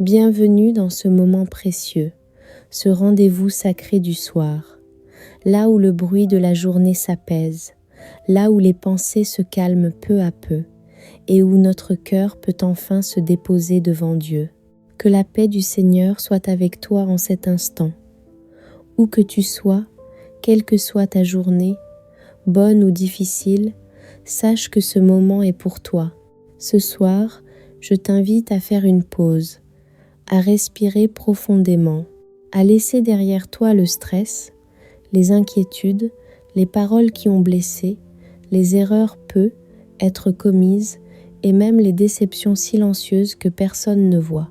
Bienvenue dans ce moment précieux, ce rendez-vous sacré du soir, là où le bruit de la journée s'apaise, là où les pensées se calment peu à peu et où notre cœur peut enfin se déposer devant Dieu. Que la paix du Seigneur soit avec toi en cet instant. Où que tu sois, quelle que soit ta journée, bonne ou difficile, sache que ce moment est pour toi. Ce soir, je t'invite à faire une pause, à respirer profondément, à laisser derrière toi le stress, les inquiétudes, les paroles qui ont blessé, les erreurs peu être commises et même les déceptions silencieuses que personne ne voit.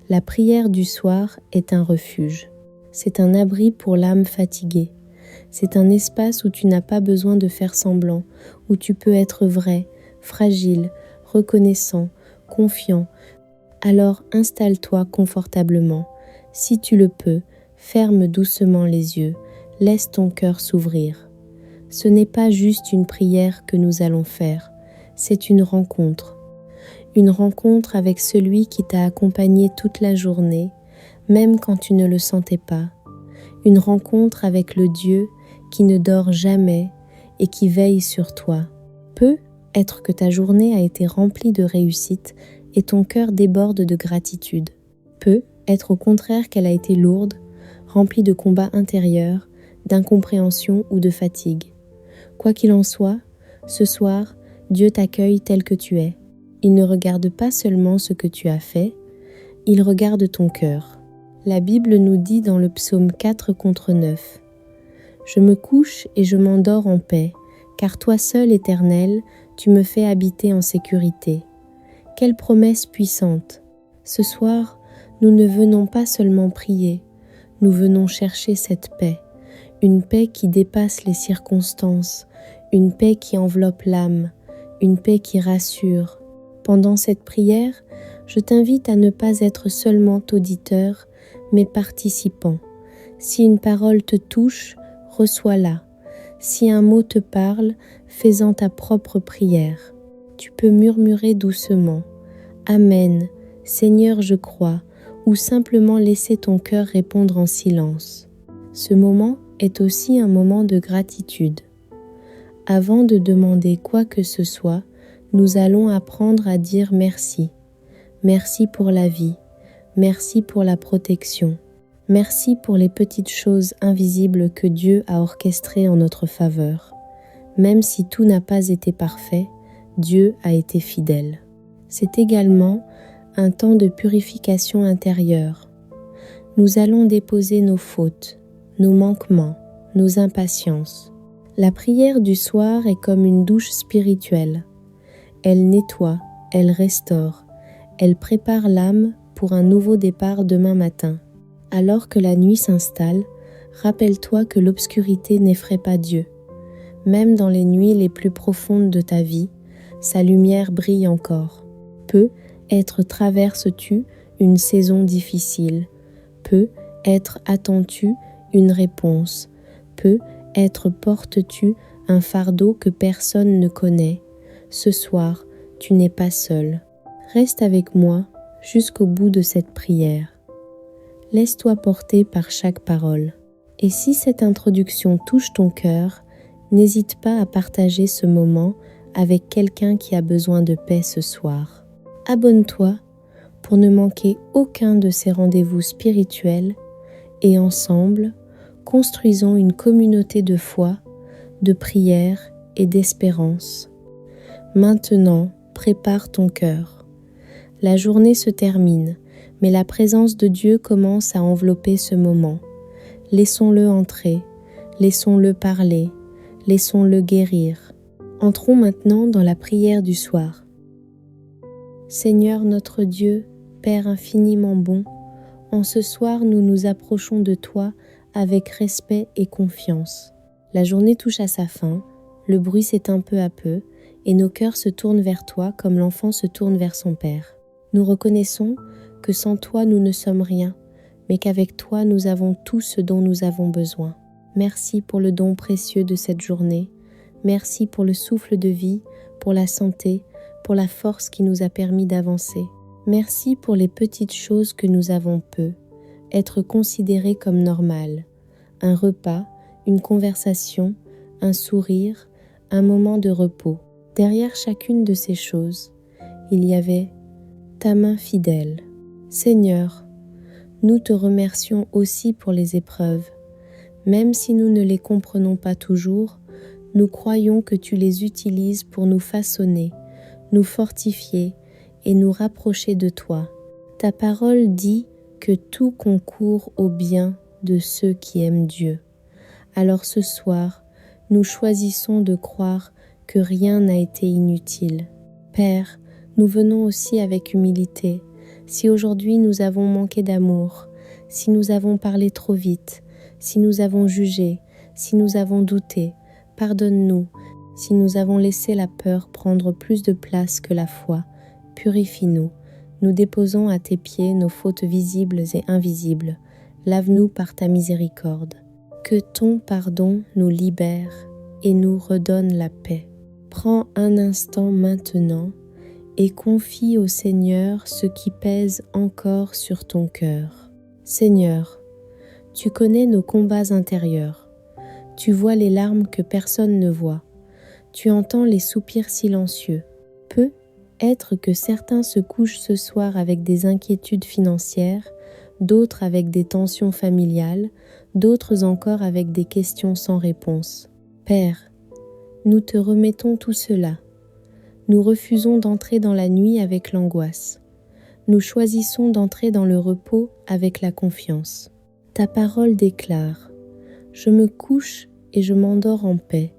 La prière du soir est un refuge. C'est un abri pour l'âme fatiguée. C'est un espace où tu n'as pas besoin de faire semblant, où tu peux être vrai, fragile, reconnaissant, confiant. Alors installe-toi confortablement. Si tu le peux, ferme doucement les yeux, laisse ton cœur s'ouvrir. Ce n'est pas juste une prière que nous allons faire, c'est une rencontre. Une rencontre avec celui qui t'a accompagné toute la journée, même quand tu ne le sentais pas. Une rencontre avec le Dieu qui ne dort jamais et qui veille sur toi. Peut être que ta journée a été remplie de réussite et ton cœur déborde de gratitude. Peut être au contraire qu'elle a été lourde, remplie de combats intérieurs, d'incompréhension ou de fatigue. Quoi qu'il en soit, ce soir, Dieu t'accueille tel que tu es. Il ne regarde pas seulement ce que tu as fait, il regarde ton cœur. La Bible nous dit dans le psaume 4:9 « Je me couche et je m'endors en paix, car toi seul, Éternel, tu me fais habiter en sécurité. » Quelle promesse puissante! Ce soir, nous ne venons pas seulement prier, nous venons chercher cette paix, une paix qui dépasse les circonstances, une paix qui enveloppe l'âme, une paix qui rassure. Pendant cette prière, je t'invite à ne pas être seulement auditeur, mais participant. Si une parole te touche, reçois-la. Si un mot te parle, fais-en ta propre prière. Tu peux murmurer doucement « Amen, Seigneur, je crois » ou simplement laisser ton cœur répondre en silence. Ce moment est aussi un moment de gratitude. Avant de demander quoi que ce soit, nous allons apprendre à dire merci. Merci pour la vie, merci pour la protection, merci pour les petites choses invisibles que Dieu a orchestrées en notre faveur. Même si tout n'a pas été parfait, Dieu a été fidèle. C'est également un temps de purification intérieure. Nous allons déposer nos fautes, nos manquements, nos impatiences. La prière du soir est comme une douche spirituelle. Elle nettoie, elle restaure, elle prépare l'âme pour un nouveau départ demain matin. Alors que la nuit s'installe, rappelle-toi que l'obscurité n'effraie pas Dieu. Même dans les nuits les plus profondes de ta vie, sa lumière brille encore. Peut-être traverses-tu une saison difficile. Peut-être attends-tu une réponse. Peut-être portes-tu un fardeau que personne ne connaît. Ce soir, tu n'es pas seul. Reste avec moi jusqu'au bout de cette prière. Laisse-toi porter par chaque parole. Et si cette introduction touche ton cœur, n'hésite pas à partager ce moment avec quelqu'un qui a besoin de paix ce soir. Abonne-toi pour ne manquer aucun de ces rendez-vous spirituels et ensemble, construisons une communauté de foi, de prière et d'espérance. Maintenant, prépare ton cœur. La journée se termine, mais la présence de Dieu commence à envelopper ce moment. Laissons-le entrer, laissons-le parler, laissons-le guérir. Entrons maintenant dans la prière du soir. Seigneur notre Dieu, Père infiniment bon, en ce soir nous nous approchons de toi avec respect et confiance. La journée touche à sa fin, le bruit s'éteint peu à peu, et nos cœurs se tournent vers toi comme l'enfant se tourne vers son Père. Nous reconnaissons que sans toi nous ne sommes rien, mais qu'avec toi nous avons tout ce dont nous avons besoin. Merci pour le don précieux de cette journée. Merci pour le souffle de vie, pour la santé, pour la force qui nous a permis d'avancer. Merci pour les petites choses que nous avons peu, être considérées comme normales. Un repas, une conversation, un sourire, un moment de repos. Derrière chacune de ces choses, il y avait ta main fidèle. Seigneur, nous te remercions aussi pour les épreuves. Même si nous ne les comprenons pas toujours, nous croyons que tu les utilises pour nous façonner, nous fortifier et nous rapprocher de toi. Ta parole dit que tout concourt au bien de ceux qui aiment Dieu. Alors ce soir, nous choisissons de croire que rien n'a été inutile. Père, nous venons aussi avec humilité. Si aujourd'hui nous avons manqué d'amour, si nous avons parlé trop vite, si nous avons jugé, si nous avons douté, pardonne-nous. Si nous avons laissé la peur prendre plus de place que la foi, purifie-nous. Nous déposons à tes pieds nos fautes visibles et invisibles. Lave-nous par ta miséricorde. Que ton pardon nous libère et nous redonne la paix. Prends un instant maintenant et confie au Seigneur ce qui pèse encore sur ton cœur. Seigneur, tu connais nos combats intérieurs. Tu vois les larmes que personne ne voit. Tu entends les soupirs silencieux. Peut-être que certains se couchent ce soir avec des inquiétudes financières, d'autres avec des tensions familiales, d'autres encore avec des questions sans réponse. Père, nous te remettons tout cela. Nous refusons d'entrer dans la nuit avec l'angoisse. Nous choisissons d'entrer dans le repos avec la confiance. Ta parole déclare : je me couche et je m'endors en paix,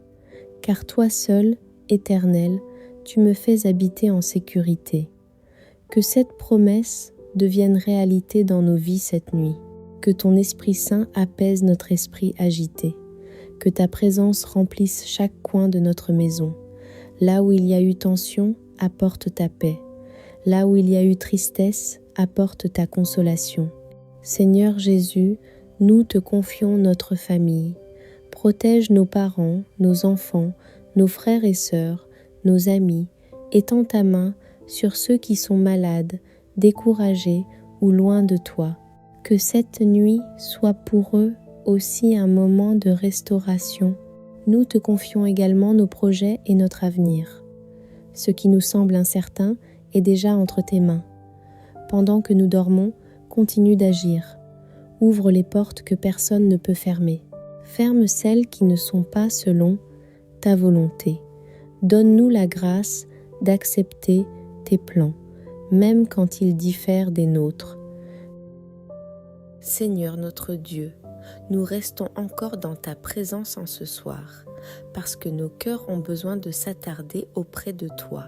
car toi seul, Éternel, tu me fais habiter en sécurité. Que cette promesse devienne réalité dans nos vies cette nuit. Que ton Esprit Saint apaise notre esprit agité. Que ta présence remplisse chaque coin de notre maison. Là où il y a eu tension, apporte ta paix. Là où il y a eu tristesse, apporte ta consolation. Seigneur Jésus, nous te confions notre famille. Protège nos parents, nos enfants, nos frères et sœurs, nos amis, étends ta main sur ceux qui sont malades, découragés ou loin de toi. Que cette nuit soit pour eux aussi un moment de restauration. Nous te confions également nos projets et notre avenir. Ce qui nous semble incertain est déjà entre tes mains. Pendant que nous dormons, continue d'agir. Ouvre les portes que personne ne peut fermer. Ferme celles qui ne sont pas selon ta volonté. Donne-nous la grâce d'accepter tes plans, même quand ils diffèrent des nôtres. Seigneur notre Dieu, nous restons encore dans ta présence en ce soir, parce que nos cœurs ont besoin de s'attarder auprès de toi.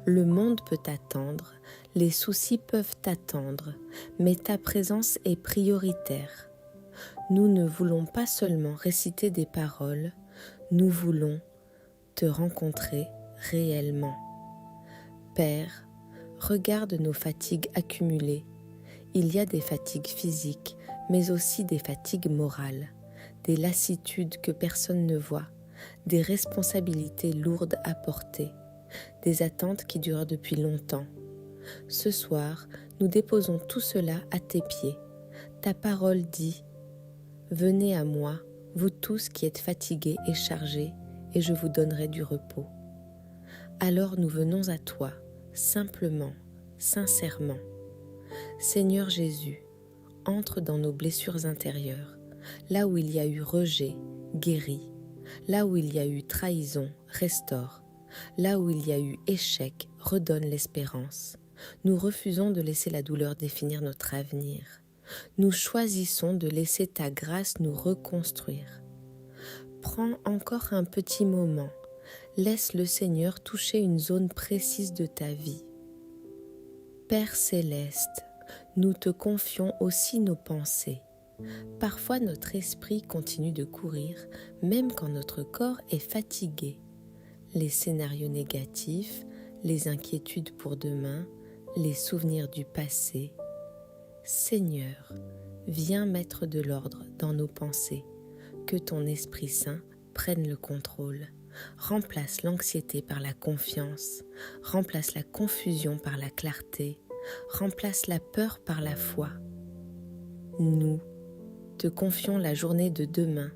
Le monde peut attendre, les soucis peuvent attendre, mais ta présence est prioritaire. Nous ne voulons pas seulement réciter des paroles, nous voulons te rencontrer réellement. Père, regarde nos fatigues accumulées. Il y a des fatigues physiques, mais aussi des fatigues morales, des lassitudes que personne ne voit, des responsabilités lourdes à porter, des attentes qui durent depuis longtemps. Ce soir, nous déposons tout cela à tes pieds. Ta parole dit : venez à moi, vous tous qui êtes fatigués et chargés, et je vous donnerai du repos. Alors nous venons à toi, simplement, sincèrement. Seigneur Jésus, entre dans nos blessures intérieures, là où il y a eu rejet, guéris, là où il y a eu trahison, restaure, là où il y a eu échec, redonne l'espérance. Nous refusons de laisser la douleur définir notre avenir. Nous choisissons de laisser ta grâce nous reconstruire. Prends encore un petit moment. Laisse le Seigneur toucher une zone précise de ta vie. Père céleste, nous te confions aussi nos pensées. Parfois notre esprit continue de courir, même quand notre corps est fatigué. Les scénarios négatifs, les inquiétudes pour demain, les souvenirs du passé. Seigneur, viens mettre de l'ordre dans nos pensées. Que ton Esprit Saint prenne le contrôle. Remplace l'anxiété par la confiance. Remplace la confusion par la clarté. Remplace la peur par la foi. Nous te confions la journée de demain.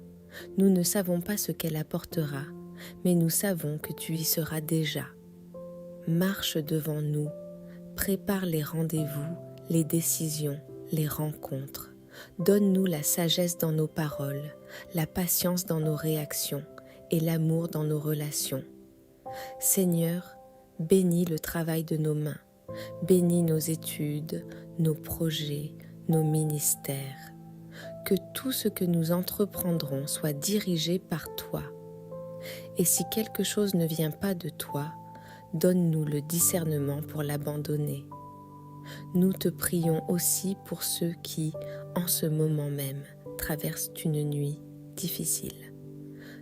Nous ne savons pas ce qu'elle apportera, mais nous savons que tu y seras déjà. Marche devant nous, prépare les rendez-vous, les décisions, les rencontres. Donne-nous la sagesse dans nos paroles, la patience dans nos réactions et l'amour dans nos relations. Seigneur, bénis le travail de nos mains, bénis nos études, nos projets, nos ministères. Que tout ce que nous entreprendrons soit dirigé par toi. Et si quelque chose ne vient pas de toi, donne-nous le discernement pour l'abandonner. Nous te prions aussi pour ceux qui, en ce moment même, traversent une nuit difficile.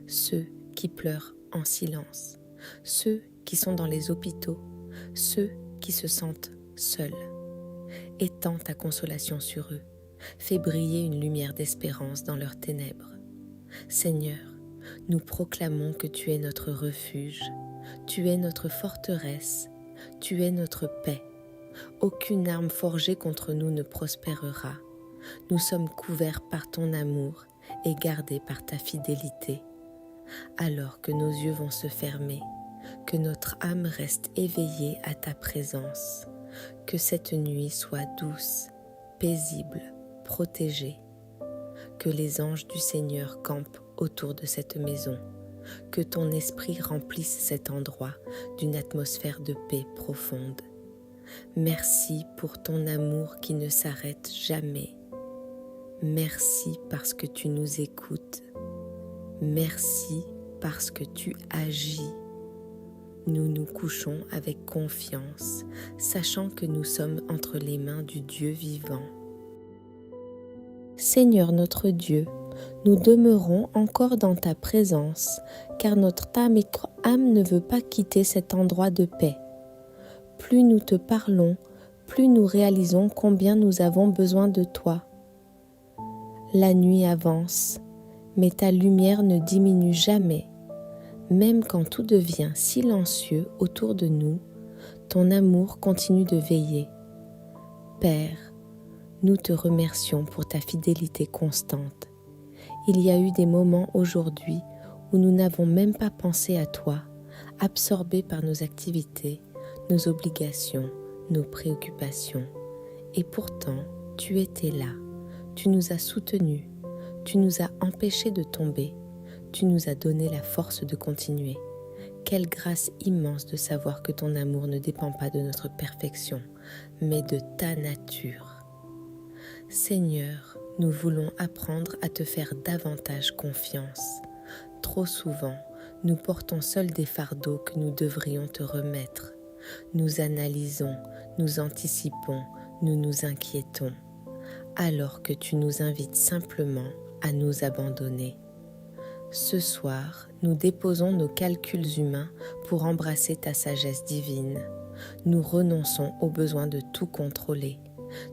Ceux qui pleurent en silence, ceux qui sont dans les hôpitaux, ceux qui se sentent seuls. Étends ta consolation sur eux. Fais briller une lumière d'espérance dans leurs ténèbres. Seigneur, nous proclamons que tu es notre refuge, tu es notre forteresse, tu es notre paix. Aucune arme forgée contre nous ne prospérera. Nous sommes couverts par ton amour et gardés par ta fidélité. Alors que nos yeux vont se fermer, que notre âme reste éveillée à ta présence, que cette nuit soit douce, paisible, protégée, que les anges du Seigneur campent autour de cette maison, que ton esprit remplisse cet endroit d'une atmosphère de paix profonde. Merci pour ton amour qui ne s'arrête jamais. Merci parce que tu nous écoutes. Merci parce que tu agis. Nous nous couchons avec confiance, sachant que nous sommes entre les mains du Dieu vivant. Seigneur notre Dieu, nous demeurons encore dans ta présence, car notre âme ne veut pas quitter cet endroit de paix. Plus nous te parlons, plus nous réalisons combien nous avons besoin de toi. La nuit avance, mais ta lumière ne diminue jamais. Même quand tout devient silencieux autour de nous, ton amour continue de veiller. Père, nous te remercions pour ta fidélité constante. Il y a eu des moments aujourd'hui où nous n'avons même pas pensé à toi, absorbés par nos activités, nos obligations, nos préoccupations. Et pourtant, tu étais là, tu nous as soutenus, tu nous as empêchés de tomber, tu nous as donné la force de continuer. Quelle grâce immense de savoir que ton amour ne dépend pas de notre perfection, mais de ta nature. Seigneur, nous voulons apprendre à te faire davantage confiance. Trop souvent, nous portons seuls des fardeaux que nous devrions te remettre. Nous analysons, nous anticipons, nous nous inquiétons, alors que tu nous invites simplement à nous abandonner. Ce soir, nous déposons nos calculs humains pour embrasser ta sagesse divine. Nous renonçons au besoin de tout contrôler.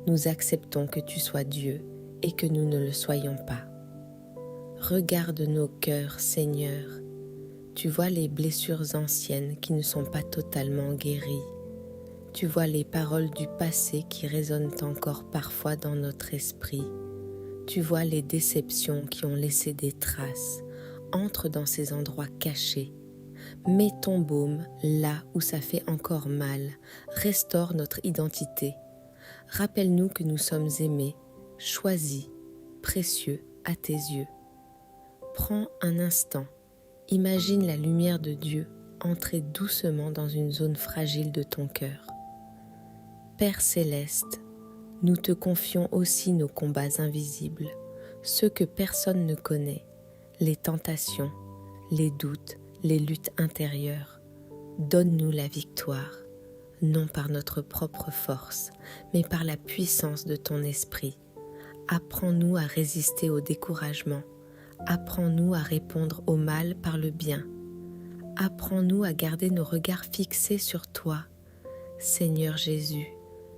Nous acceptons que tu sois Dieu et que nous ne le soyons pas. Regarde nos cœurs, Seigneur. Tu vois les blessures anciennes qui ne sont pas totalement guéries. Tu vois les paroles du passé qui résonnent encore parfois dans notre esprit. Tu vois les déceptions qui ont laissé des traces. Entre dans ces endroits cachés. Mets ton baume là où ça fait encore mal. Restaure notre identité. Rappelle-nous que nous sommes aimés, choisis, précieux à tes yeux. Prends un instant. Imagine la lumière de Dieu entrer doucement dans une zone fragile de ton cœur. Père céleste, nous te confions aussi nos combats invisibles, ceux que personne ne connaît, les tentations, les doutes, les luttes intérieures. Donne-nous la victoire, non par notre propre force, mais par la puissance de ton esprit. Apprends-nous à résister au découragement. Apprends-nous à répondre au mal par le bien. Apprends-nous à garder nos regards fixés sur toi. Seigneur Jésus,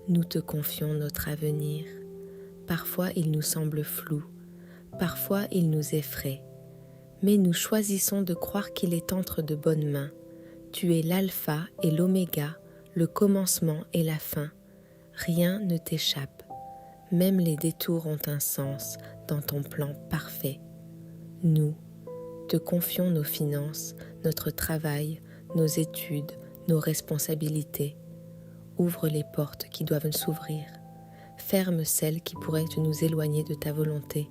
nous te confions notre avenir. Parfois il nous semble flou, parfois il nous effraie, mais nous choisissons de croire qu'il est entre de bonnes mains. Tu es l'alpha et l'oméga, le commencement et la fin. Rien ne t'échappe, même les détours ont un sens dans ton plan parfait. Nous te confions nos finances, notre travail, nos études, nos responsabilités. Ouvre les portes qui doivent s'ouvrir. Ferme celles qui pourraient nous éloigner de ta volonté.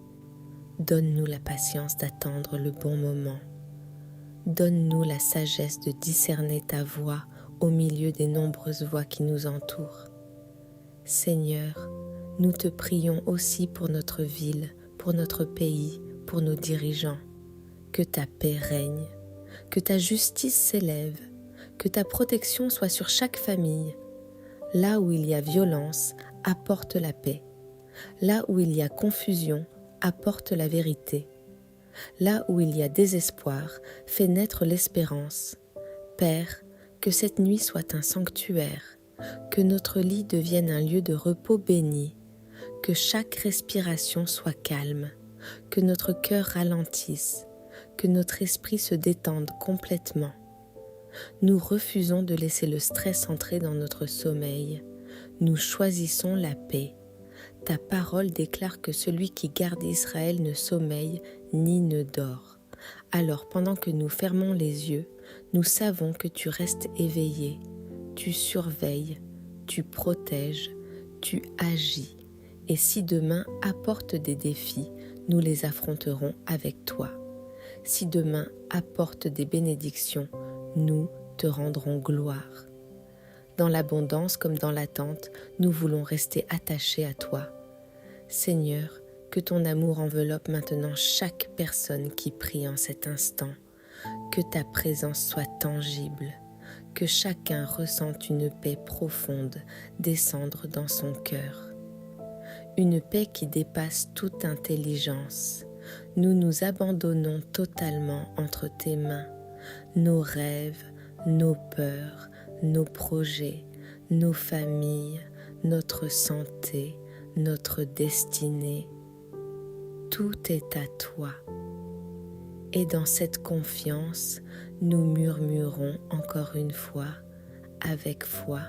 Donne-nous la patience d'attendre le bon moment. Donne-nous la sagesse de discerner ta voix au milieu des nombreuses voix qui nous entourent. Seigneur, nous te prions aussi pour notre ville, pour notre pays, pour nos dirigeants. Que ta paix règne, que ta justice s'élève, que ta protection soit sur chaque famille. Là où il y a violence, apporte la paix. Là où il y a confusion, apporte la vérité. Là où il y a désespoir, fais naître l'espérance. Père, que cette nuit soit un sanctuaire, que notre lit devienne un lieu de repos béni, que chaque respiration soit calme, que notre cœur ralentisse, que notre esprit se détende complètement. Nous refusons de laisser le stress entrer dans notre sommeil. Nous choisissons la paix. Ta parole déclare que celui qui garde Israël ne sommeille ni ne dort. Alors pendant que nous fermons les yeux, nous savons que tu restes éveillé, tu surveilles, tu protèges, tu agis. Et si demain apporte des défis, nous les affronterons avec toi. Si demain apporte des bénédictions, nous te rendrons gloire. Dans l'abondance comme dans l'attente, nous voulons rester attachés à toi. Seigneur, que ton amour enveloppe maintenant chaque personne qui prie en cet instant. Que ta présence soit tangible, que chacun ressente une paix profonde descendre dans son cœur. Une paix qui dépasse toute intelligence. Nous nous abandonnons totalement entre tes mains. Nos rêves, nos peurs, nos projets, nos familles, notre santé, notre destinée. Tout est à toi. Et dans cette confiance, nous murmurons encore une fois, avec foi,